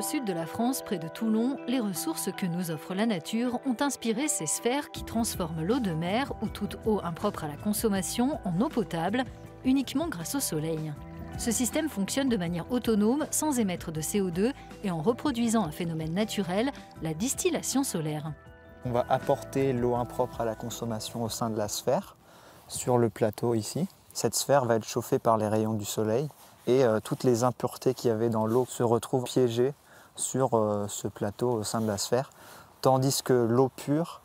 sud de la France, près de Toulon, les ressources que nous offre la nature ont inspiré ces sphères qui transforment l'eau de mer ou toute eau impropre à la consommation en eau potable, uniquement grâce au soleil. Ce système fonctionne de manière autonome, sans émettre de CO2 et en reproduisant un phénomène naturel, la distillation solaire. On va apporter l'eau impropre à la consommation au sein de la sphère, sur le plateau ici. Cette sphère va être chauffée par les rayons du soleil et toutes les impuretés qu'il y avait dans l'eau se retrouvent piégées sur ce plateau au sein de la sphère, tandis que l'eau pure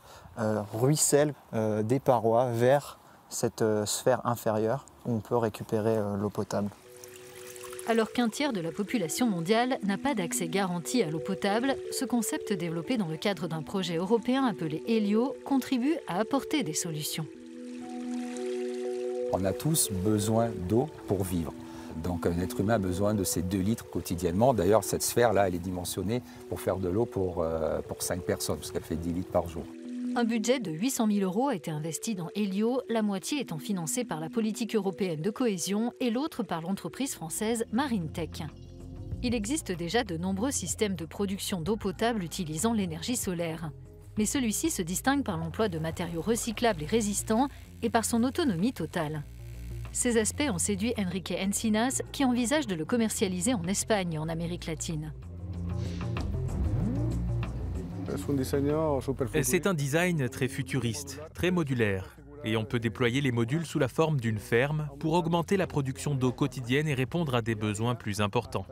ruisselle des parois vers cette sphère inférieure où on peut récupérer l'eau potable. Alors qu'un tiers de la population mondiale n'a pas d'accès garanti à l'eau potable, ce concept développé dans le cadre d'un projet européen appelé Helio contribue à apporter des solutions. On a tous besoin d'eau pour vivre. Donc un être humain a besoin de ces 2 litres quotidiennement. D'ailleurs, cette sphère-là, elle est dimensionnée pour faire de l'eau pour 5 personnes, parce qu'elle fait 10 litres par jour. Un budget de 800 000 € a été investi dans Helio, la moitié étant financée par la politique européenne de cohésion et l'autre par l'entreprise française MarineTech. Il existe déjà de nombreux systèmes de production d'eau potable utilisant l'énergie solaire. Mais celui-ci se distingue par l'emploi de matériaux recyclables et résistants et par son autonomie totale. Ces aspects ont séduit Enrique Encinas, qui envisage de le commercialiser en Espagne et en Amérique latine. C'est un design très futuriste, très modulaire. Et on peut déployer les modules sous la forme d'une ferme pour augmenter la production d'eau quotidienne et répondre à des besoins plus importants.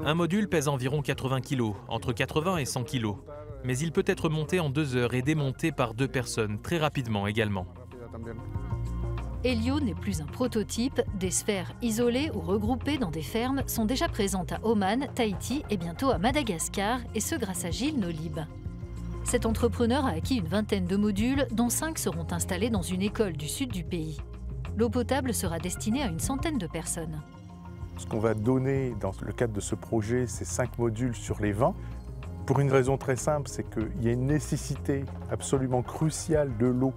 Un module pèse environ 80 kg, entre 80 et 100 kg. Mais il peut être monté en 2 heures et démonté par 2 personnes, très rapidement également. Helio n'est plus un prototype, des sphères isolées ou regroupées dans des fermes sont déjà présentes à Oman, Tahiti et bientôt à Madagascar, et ce grâce à Gilles Nolib. Cet entrepreneur a acquis une vingtaine de modules, dont 5 seront installés dans une école du sud du pays. L'eau potable sera destinée à une centaine de personnes. Ce qu'on va donner dans le cadre de ce projet, c'est 5 modules sur les 20. Pour une raison très simple, c'est qu'il y a une nécessité absolument cruciale de l'eau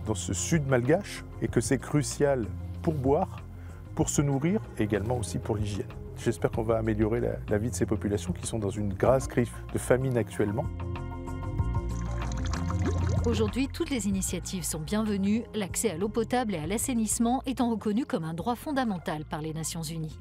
dans ce sud malgache et que c'est crucial pour boire, pour se nourrir et également aussi pour l'hygiène. J'espère qu'on va améliorer la vie de ces populations qui sont dans une grasse crise de famine actuellement. Aujourd'hui, toutes les initiatives sont bienvenues, l'accès à l'eau potable et à l'assainissement étant reconnu comme un droit fondamental par les Nations Unies.